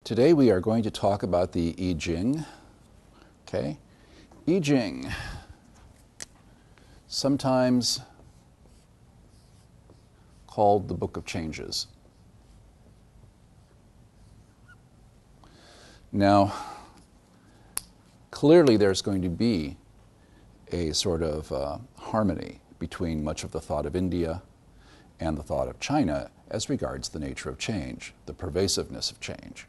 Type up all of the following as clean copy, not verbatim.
Today we are going to talk about the I Ching. Okay, I Ching, sometimes called the Book of Changes. Now, clearly there's going to be a sort of harmony between much of the thought of India and the thought of China as regards the nature of change, the pervasiveness of change.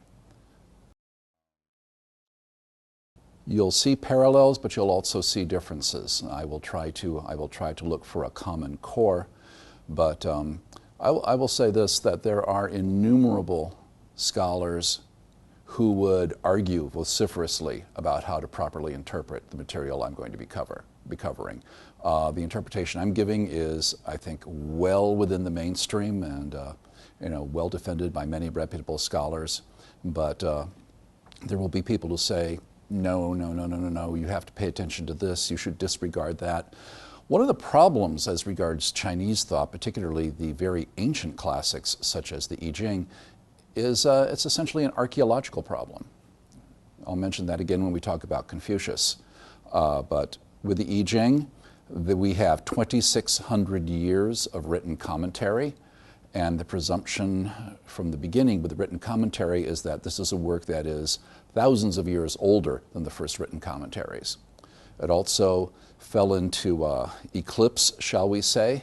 You'll see parallels, but you'll also see differences. I will try to look for a common core, but I will say this, that there are innumerable scholars who would argue vociferously about how to properly interpret the material I'm going to be covering. The interpretation I'm giving is, I think, well within the mainstream and well defended by many reputable scholars, but there will be people who say, no, you have to pay attention to this, you should disregard that. One of the problems as regards Chinese thought, particularly the very ancient classics such as the I Ching, is it's essentially an archaeological problem. I'll mention that again when we talk about Confucius. But with the I Ching, we have 2,600 years of written commentary, and the presumption from the beginning with the written commentary is that this is a work that is thousands of years older than the first written commentaries. It also fell into eclipse, shall we say,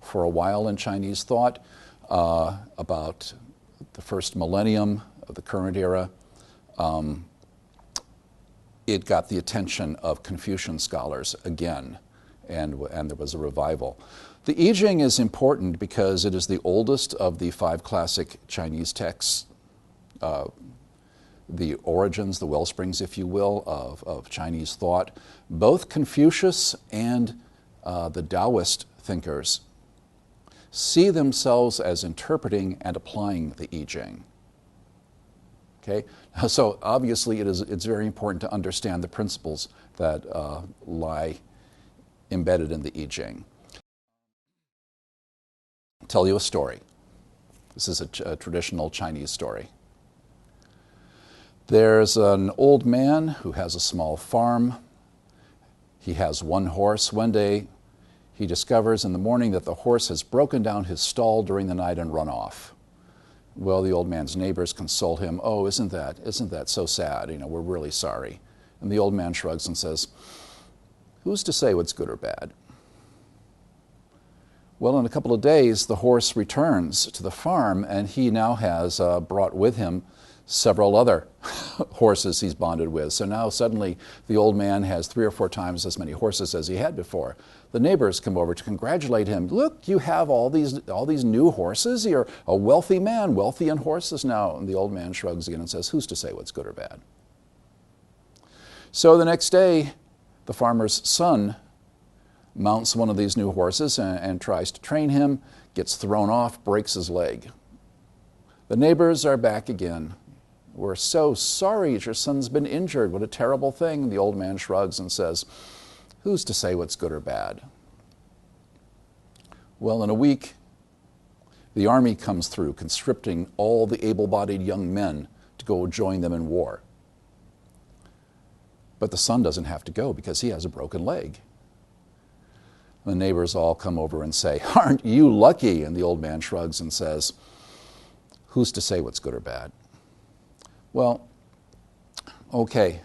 for a while in Chinese thought. About the first millennium of the current era, it got the attention of Confucian scholars again, and there was a revival. The I Ching is important because it is the oldest of the 5 classic Chinese texts, the origins, the wellsprings, if you will, of Chinese thought. Both Confucius and the Taoist thinkers see themselves as interpreting and applying the I Ching. Okay? So obviously it's very important to understand the principles that lie embedded in the I Ching. I'll tell you a story. This is a traditional Chinese story. There's an old man who has a small farm. He has one horse. One day he discovers in the morning that the horse has broken down his stall during the night and run off. Well, the old man's neighbors console him. Oh, isn't that so sad? We're really sorry. And the old man shrugs and says, who's to say what's good or bad? Well, in a couple of days, the horse returns to the farm, and he now has brought with him several other horses he's bonded with. So now suddenly the old man has 3 or 4 times as many horses as he had before. The neighbors come over to congratulate him. Look, you have all these new horses. You're a wealthy man, wealthy in horses now. And the old man shrugs again and says, who's to say what's good or bad? So the next day, the farmer's son mounts one of these new horses and tries to train him, gets thrown off, breaks his leg. The neighbors are back again. We're so sorry your son's been injured. What a terrible thing. The old man shrugs and says, who's to say what's good or bad? Well, in a week, the army comes through, conscripting all the able-bodied young men to go join them in war. But the son doesn't have to go because he has a broken leg. The neighbors all come over and say, aren't you lucky? And the old man shrugs and says, who's to say what's good or bad? Well, okay,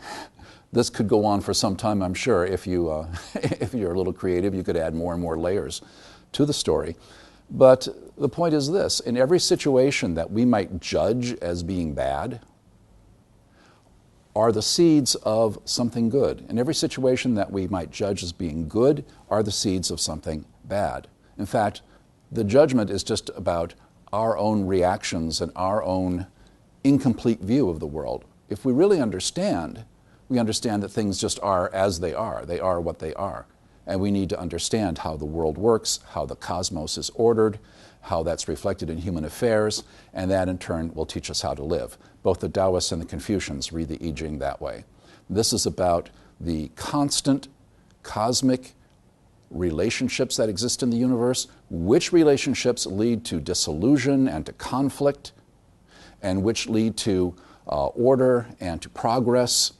this could go on for some time, I'm sure. If you're a little creative, you could add more and more layers to the story. But the point is this, in every situation that we might judge as being bad are the seeds of something good. In every situation that we might judge as being good are the seeds of something bad. In fact, the judgment is just about our own reactions and our own incomplete view of the world. If we really understand, we understand that things just are as they are. They are what they are. And we need to understand how the world works, how the cosmos is ordered, how that's reflected in human affairs, and that in turn will teach us how to live. Both the Taoists and the Confucians read the I Ching that way. This is about the constant cosmic relationships that exist in the universe, which relationships lead to disillusion and to conflict, and which lead to order and to progress.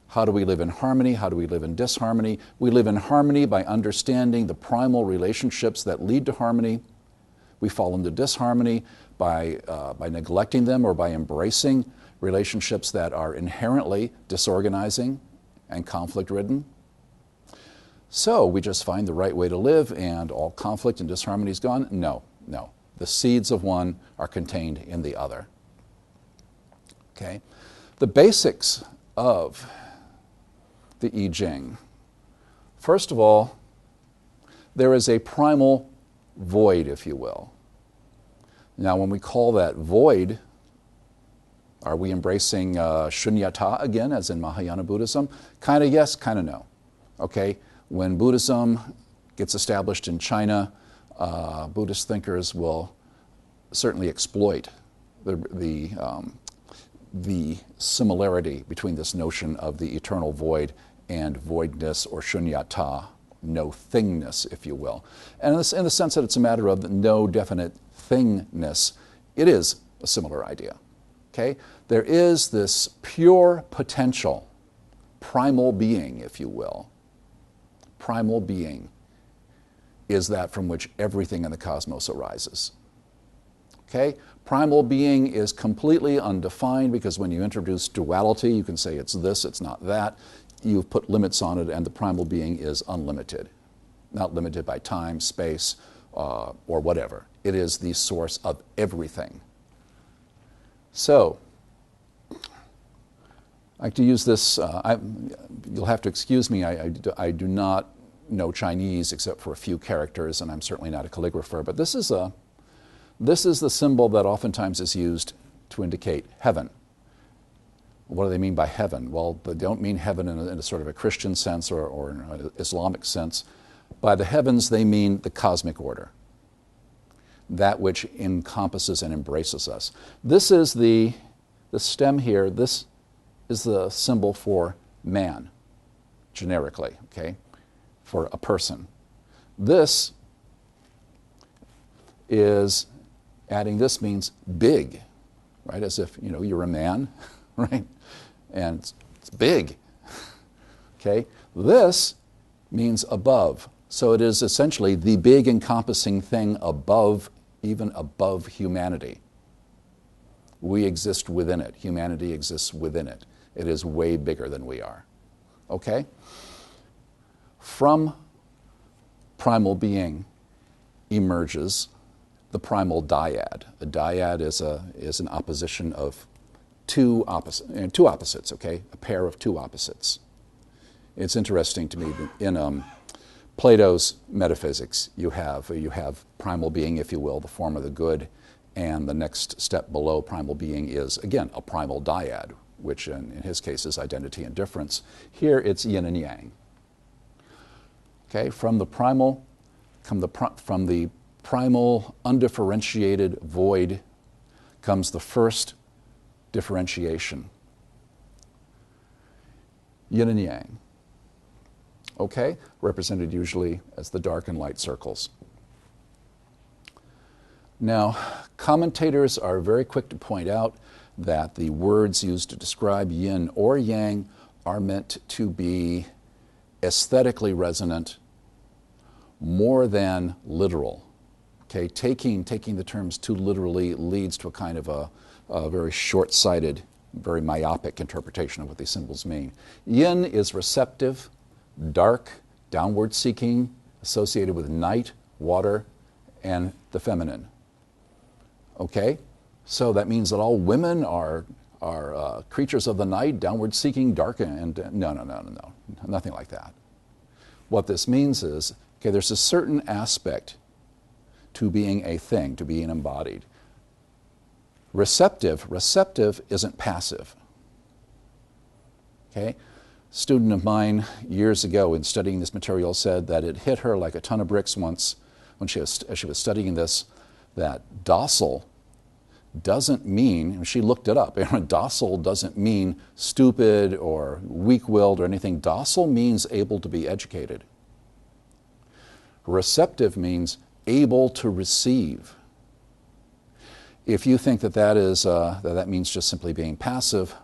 How do we live in harmony? How do we live in disharmony? We live in harmony by understanding the primal relationships that lead to harmony. We fall into disharmony by neglecting them or by embracing relationships that are inherently disorganizing and conflict-ridden. So we just find the right way to live and all conflict and disharmony is gone? No, no. The seeds of one are contained in the other. Okay? The basics of the I Ching. First of all, there is a primal void, if you will. Now, when we call that void, are we embracing shunyata again, as in Mahayana Buddhism? Kind of yes, kind of no. Okay? When Buddhism gets established in China, Buddhist thinkers will certainly exploit the similarity between this notion of the eternal void and voidness or shunyata, no thingness, if you will. And in the sense that it's a matter of no definite thingness, it is a similar idea. Okay? There is this pure potential, primal being, if you will. Primal being is that from which everything in the cosmos arises. Okay? Primal being is completely undefined because when you introduce duality, you can say it's this, it's not that. You've put limits on it, and the primal being is unlimited. Not limited by time, space, or whatever. It is the source of everything. So, I like to use this, you'll have to excuse me, I do not know Chinese except for a few characters, and I'm certainly not a calligrapher, but this is the symbol that oftentimes is used to indicate heaven. What do they mean by heaven? Well, they don't mean heaven in a sort of a Christian sense or an Islamic sense. By the heavens, they mean the cosmic order, that which encompasses and embraces us. This is the stem here, this is the symbol for man, generically, okay, for a person. This is, adding this means big, right, as if, you're a man, right, and it's big, okay. This means above, so it is essentially the big encompassing thing above, even above humanity. We exist within it. Humanity exists within it. It is way bigger than we are. Okay? From primal being emerges the primal dyad. A dyad is an opposition of two opposites, okay? A pair of two opposites. It's interesting to me that in Plato's metaphysics, you have primal being, if you will, the form of the good, and the next step below primal being is, again, a primal dyad, which in his case is identity and difference. Here it's yin and yang. Okay, from the primal undifferentiated void comes the first differentiation. Yin and yang. Okay, represented usually as the dark and light circles. Now, commentators are very quick to point out that the words used to describe yin or yang are meant to be aesthetically resonant more than literal. Okay, taking the terms too literally leads to a kind of a very short-sighted, very myopic interpretation of what these symbols mean. Yin is receptive, dark, downward-seeking, associated with night, water, and the feminine. Okay, so that means that all women are creatures of the night, downward-seeking, dark, and no, nothing like that. What this means is, okay, there's a certain aspect to being a thing, to being embodied. Receptive isn't passive. Okay? A student of mine years ago in studying this material said that it hit her like a ton of bricks once when as she was studying this, that docile doesn't mean, she looked it up, docile doesn't mean stupid or weak-willed or anything. Docile means able to be educated. Receptive means able to receive. If you think that that means just simply being passive,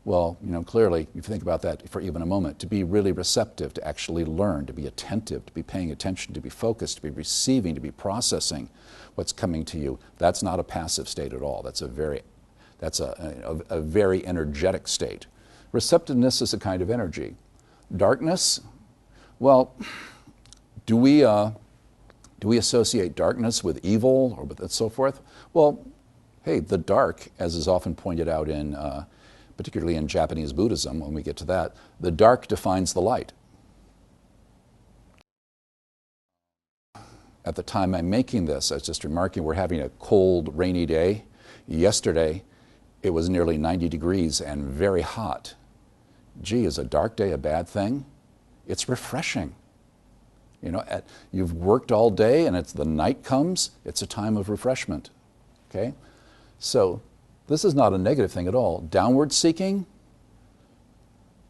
well, clearly, if you think about that for even a moment, to be really receptive, to actually learn, to be attentive, to be paying attention, to be focused, to be receiving, to be processing what's coming to you, that's not a passive state at all. That's a very energetic state. Receptiveness is a kind of energy. Darkness, well, do we associate darkness with evil or with so forth? Well, hey, the dark, as is often pointed out in particularly in Japanese Buddhism, when we get to that, the dark defines the light. At the time I'm making this, I was just remarking we're having a cold, rainy day. Yesterday, it was nearly 90 degrees and very hot. Gee, is a dark day a bad thing? It's refreshing. You've worked all day and the night comes, it's a time of refreshment. Okay? So, this is not a negative thing at all. Downward seeking,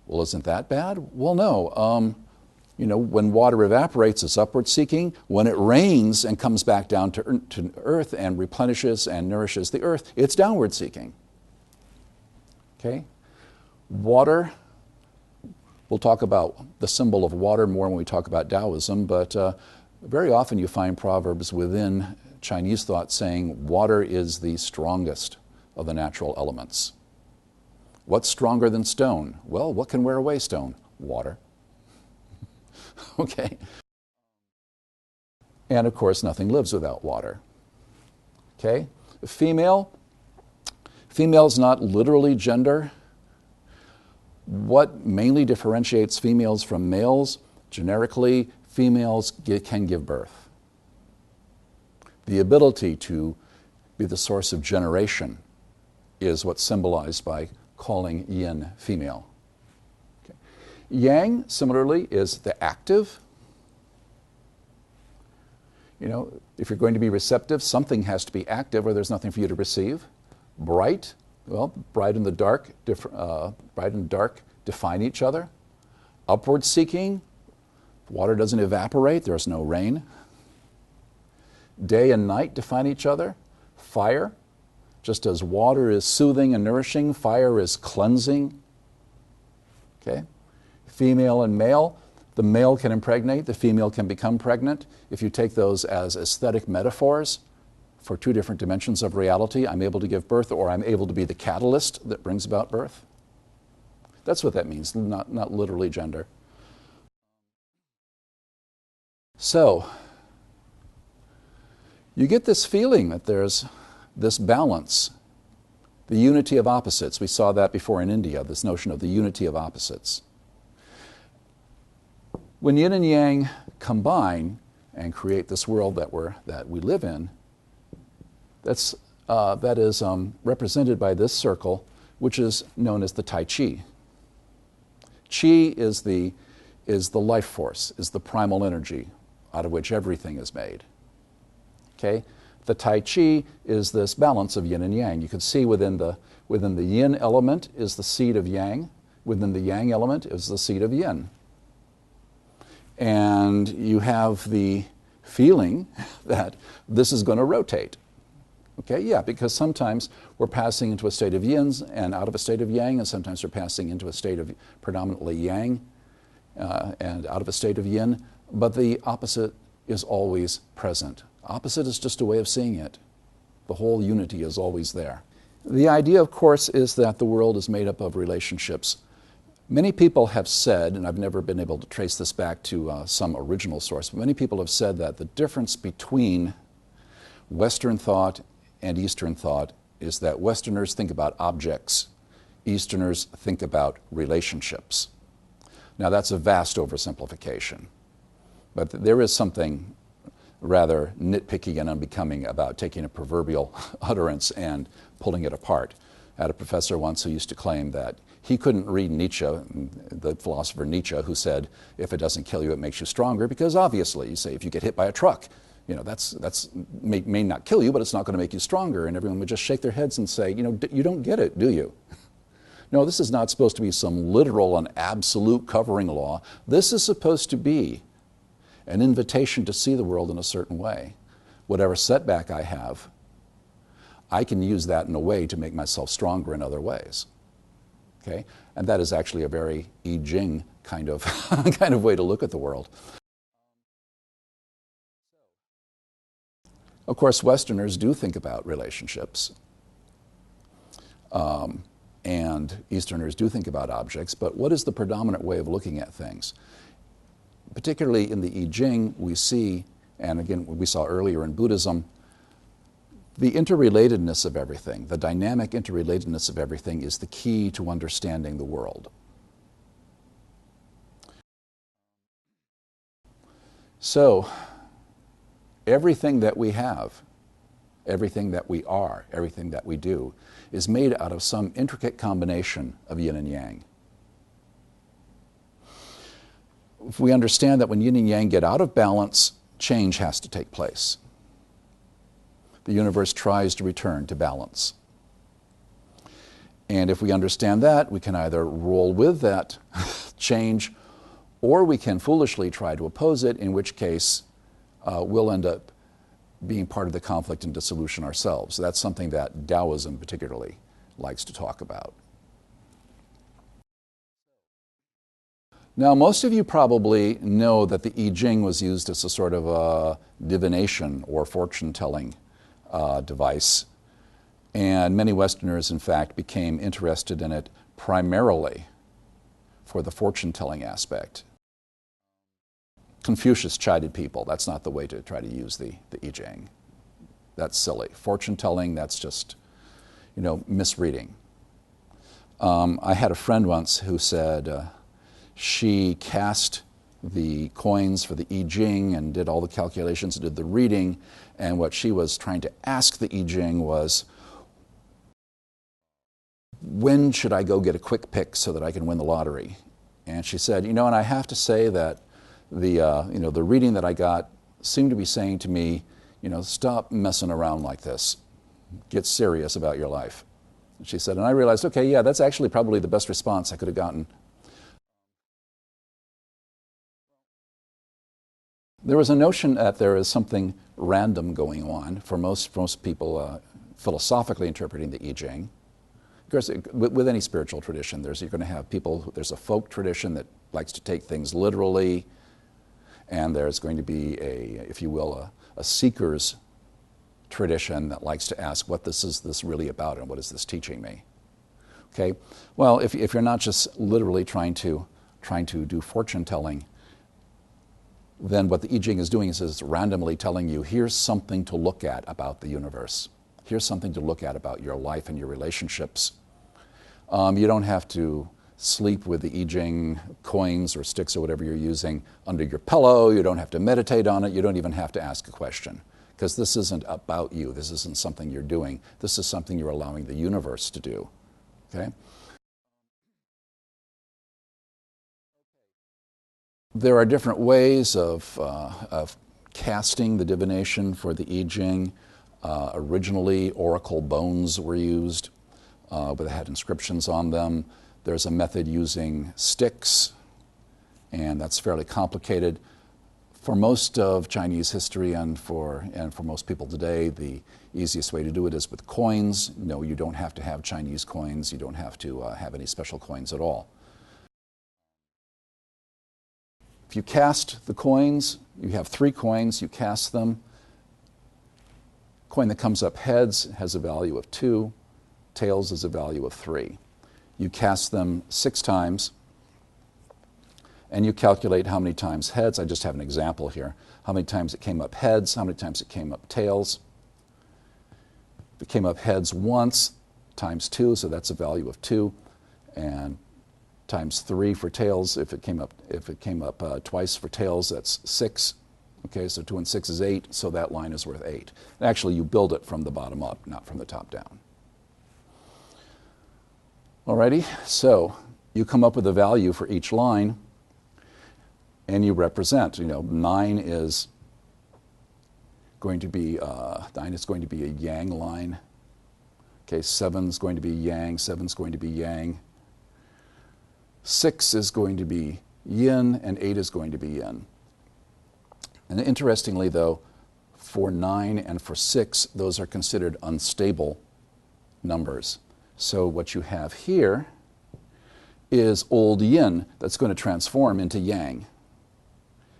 well, isn't that bad? Well, no. When water evaporates, it's upward seeking. When it rains and comes back down to earth and replenishes and nourishes the earth, it's downward seeking. Okay? Water, we'll talk about the symbol of water more when we talk about Taoism, but very often you find proverbs within Chinese thought saying water is the strongest of the natural elements. What's stronger than stone? Well, what can wear away stone? Water. Okay. And of course, nothing lives without water. Okay? Female is not literally gender. What mainly differentiates females from males? Generically, females can give birth. The ability to be the source of generation is what's symbolized by calling yin female. Okay. Yang, similarly, is the active. If you're going to be receptive, something has to be active or there's nothing for you to receive. Bright, well, bright and dark define each other. Upward seeking, water doesn't evaporate, there's no rain. Day and night define each other. Fire, just as water is soothing and nourishing, fire is cleansing. Okay? Female and male, the male can impregnate, the female can become pregnant. If you take those as aesthetic metaphors for two different dimensions of reality, I'm able to give birth or I'm able to be the catalyst that brings about birth. That's what that means, not literally gender. So, you get this feeling that there's this balance, the unity of opposites. We saw that before in India, this notion of the unity of opposites. When yin and yang combine and create this world that we live in, that is represented by this circle, which is known as the Tai Chi. Chi is the life force, is the primal energy out of which everything is made. Okay? The Tai Chi is this balance of yin and yang. You can see within the yin element is the seed of yang. Within the yang element is the seed of yin. And you have the feeling that this is going to rotate. Okay, yeah, because sometimes we're passing into a state of yin and out of a state of yang, and sometimes we're passing into a state of predominantly yang and out of a state of yin, but the opposite is always present. Opposite is just a way of seeing it. The whole unity is always there. The idea, of course, is that the world is made up of relationships. Many people have said, and I've never been able to trace this back to some original source, but many people have said that the difference between Western thought and Eastern thought is that Westerners think about objects, Easterners think about relationships. Now that's a vast oversimplification, but there is something rather nitpicky and unbecoming about taking a proverbial utterance and pulling it apart. I had a professor once who used to claim that he couldn't read Nietzsche, the philosopher Nietzsche, who said, if it doesn't kill you, it makes you stronger, because obviously, you say, if you get hit by a truck, that's may not kill you, but it's not going to make you stronger. And everyone would just shake their heads and say, you don't get it, do you? No, this is not supposed to be some literal and absolute covering law. This is supposed to be an invitation to see the world in a certain way. Whatever setback I have, I can use that in a way to make myself stronger in other ways. Okay? And that is actually a very I Ching kind of, kind of way to look at the world. Of course, Westerners do think about relationships, and Easterners do think about objects, but what is the predominant way of looking at things? Particularly in the I Ching, we see, and again, we saw earlier in Buddhism, the interrelatedness of everything, the dynamic interrelatedness of everything is the key to understanding the world. So, everything that we have, everything that we are, everything that we do, is made out of some intricate combination of yin and yang. If we understand that when yin and yang get out of balance, change has to take place. The universe tries to return to balance. And if we understand that, we can either roll with that change, or we can foolishly try to oppose it, in which case we'll end up being part of the conflict and dissolution ourselves. That's something that Taoism particularly likes to talk about. Now, most of you probably know that the I Ching was used as a sort of a divination or fortune-telling device. And many Westerners, in fact, became interested in it primarily for the fortune-telling aspect. Confucius chided people. That's not the way to try to use the I Ching. That's silly. Fortune-telling, that's just, misreading. I had a friend once who said she cast the coins for the I Ching and did all the calculations and did the reading, and what she was trying to ask the I Ching was, when should I go get a quick pick so that I can win the lottery? And she said, and I have to say that the reading that I got seemed to be saying to me, stop messing around like this. Get serious about your life. And she said, and I realized, okay, yeah, that's actually probably the best response I could have gotten. There was a notion that there is something random going on for most people philosophically interpreting the I Ching. Of course, with any spiritual tradition, you're going to have people, there's a folk tradition that likes to take things literally, and there's going to be if you will, a seeker's tradition that likes to ask, what is this really about, and what is this teaching me? Okay, well, if you're not just literally trying to do fortune telling, then what the I Ching is doing is it's randomly telling you, here's something to look at about the universe. Here's something to look at about your life and your relationships. You don't have to sleep with the I Ching coins or sticks or whatever you're using under your pillow. You don't have to meditate on it. You don't even have to ask a question, because this isn't about you. This isn't something you're doing. This is something you're allowing the universe to do. Okay? There are different ways of casting the divination for the I Ching. Originally, oracle bones were used, but they had inscriptions on them. There's a method using sticks, and that's fairly complicated. For most of Chinese history and for most people today, the easiest way to do it is with coins. No, you don't have to have Chinese coins. You don't have to have any special coins at all. If you cast the coins, you have 3 coins, you cast them. Coin that comes up heads has a value of 2, tails is a value of 3. You cast them 6 times, and you calculate how many times heads. I just have an example here. How many times it came up heads, how many times it came up tails. If it came up heads once, times 2, so that's a value of 2, and times 3 for tails. If it came up twice for tails, that's 6. Okay, so 2 and 6 is 8, so that line is worth 8. Actually, you build it from the bottom up, not from the top down. Alrighty, so you come up with a value for each line, and you represent. 9 is going to be a yang line. Okay, 7 is going to be yang. 7 is going to be yang. 6 is going to be yin, and 8 is going to be yin. And interestingly, though, For 9 and for 6, those are considered unstable numbers. So what you have here is old yin that's going to transform into yang.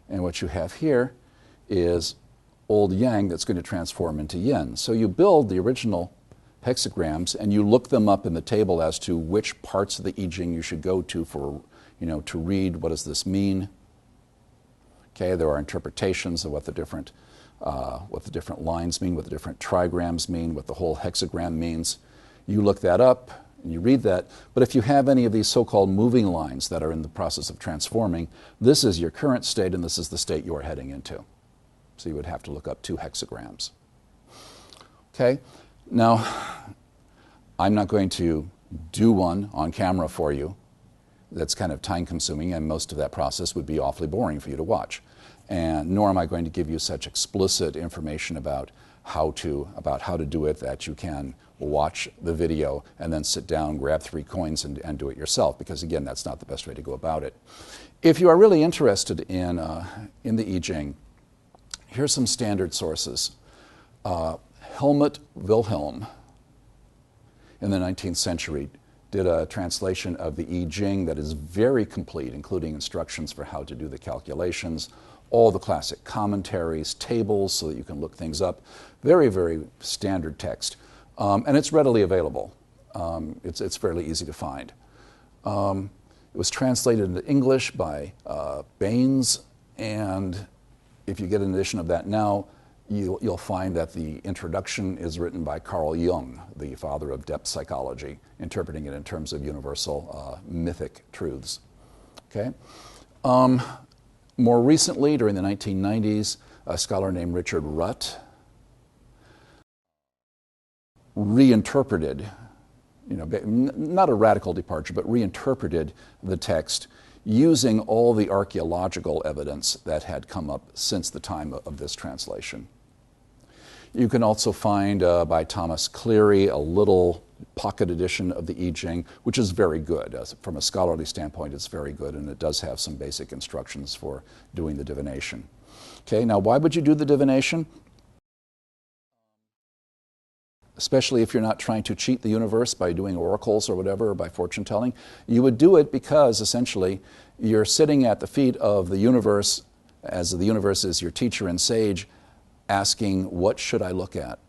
And what you have here is old yang that's going to transform into yin. So you build the original hexagrams and you look them up in the table as to which parts of the I Ching you should go to for, to read what does this mean. Okay, there are interpretations of what the different lines mean, what the different trigrams mean, what the whole hexagram means. You look that up and you read that. But if you have any of these so-called moving lines that are in the process of transforming, this is your current state and this is the state you are heading into. So you would have to look up 2 hexagrams. Okay, now I'm not going to do one on camera for you. That's kind of time consuming and most of that process would be awfully boring for you to watch. And nor am I going to give you such explicit information about how to do it that you can watch the video and then sit down, grab 3 coins and do it yourself, because again, that's not the best way to go about it. If you are really interested in the I Ching, here's some standard sources. Helmut Wilhelm in the 19th century did a translation of the I Ching that is very complete, including instructions for how to do the calculations, all the classic commentaries, tables so that you can look things up. Very, very standard text. And it's readily available. It's fairly easy to find. It was translated into English by Baines, and if you get an edition of that now, you'll find that the introduction is written by Carl Jung, the father of depth psychology, interpreting it in terms of universal mythic truths. Okay? More recently, during the 1990s, a scholar named Richard Rutt reinterpreted, not a radical departure, but reinterpreted the text using all the archaeological evidence that had come up since the time of this translation. You can also find by Thomas Cleary a little pocket edition of the I Ching, which is very good. From a scholarly standpoint, it's very good, and it does have some basic instructions for doing the divination. Okay, now why would you do the divination? Especially if you're not trying to cheat the universe by doing oracles or whatever, or by fortune telling. You would do it because essentially you're sitting at the feet of the universe, as the universe is your teacher and sage, asking, what should I look at?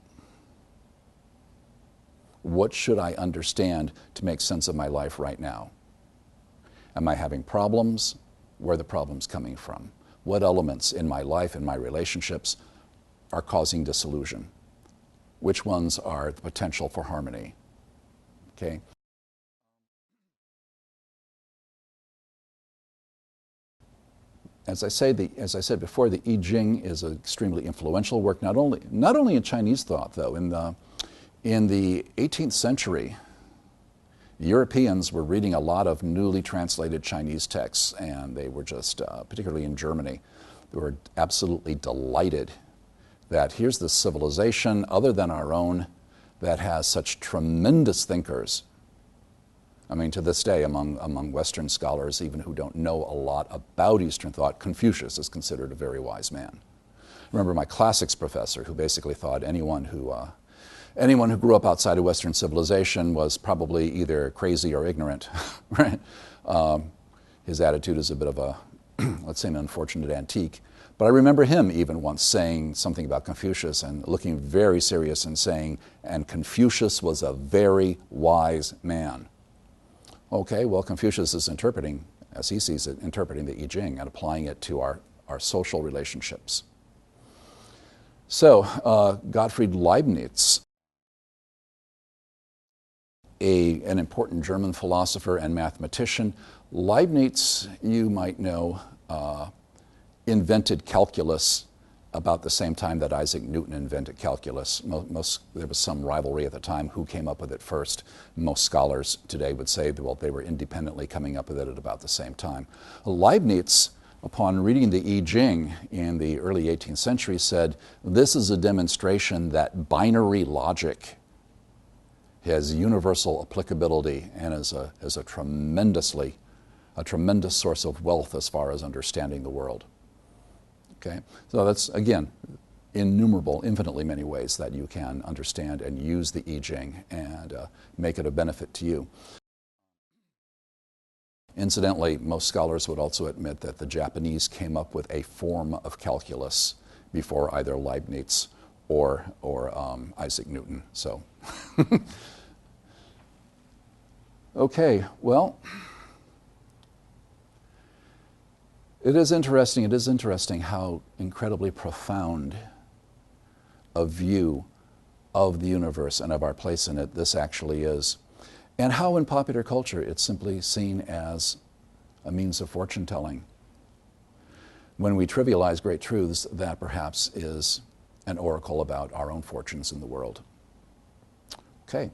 What should I understand to make sense of my life right now? Am I having problems? Where are the problems coming from? What elements in my life and my relationships are causing disillusion? Which ones are the potential for harmony? Okay. As I said before, the I Ching is an extremely influential work, not only in Chinese thought, though. In the 18th century, Europeans were reading a lot of newly translated Chinese texts, and they were just, particularly in Germany, they were absolutely delighted that here's this civilization other than our own that has such tremendous thinkers. I mean, to this day, among Western scholars, even who don't know a lot about Eastern thought, Confucius is considered a very wise man. I remember my classics professor, who basically thought anyone who grew up outside of Western civilization was probably either crazy or ignorant. Right? His attitude is a bit of a, let's say, an unfortunate antique. But I remember him even once saying something about Confucius and looking very serious and saying, and Confucius was a very wise man. Okay, well, Confucius is interpreting, as he sees it, interpreting the I Ching and applying it to our social relationships. So, Gottfried Leibniz, an important German philosopher and mathematician. Leibniz, you might know, invented calculus about the same time that Isaac Newton invented calculus. There was some rivalry at the time who came up with it first. Most scholars today would say, well, they were independently coming up with it at about the same time. Leibniz, upon reading the I Ching in the early 18th century, said, this is a demonstration that binary logic has universal applicability and is a tremendous source of wealth as far as understanding the world. Okay, so that's, again, innumerable, infinitely many ways that you can understand and use the I Ching and make it a benefit to you. Incidentally, most scholars would also admit that the Japanese came up with a form of calculus before either Leibniz or Isaac Newton. So, okay, well, it is interesting how incredibly profound a view of the universe and of our place in it this actually is, and how in popular culture it's simply seen as a means of fortune telling. When we trivialize great truths, that perhaps is an oracle about our own fortunes in the world. Okay.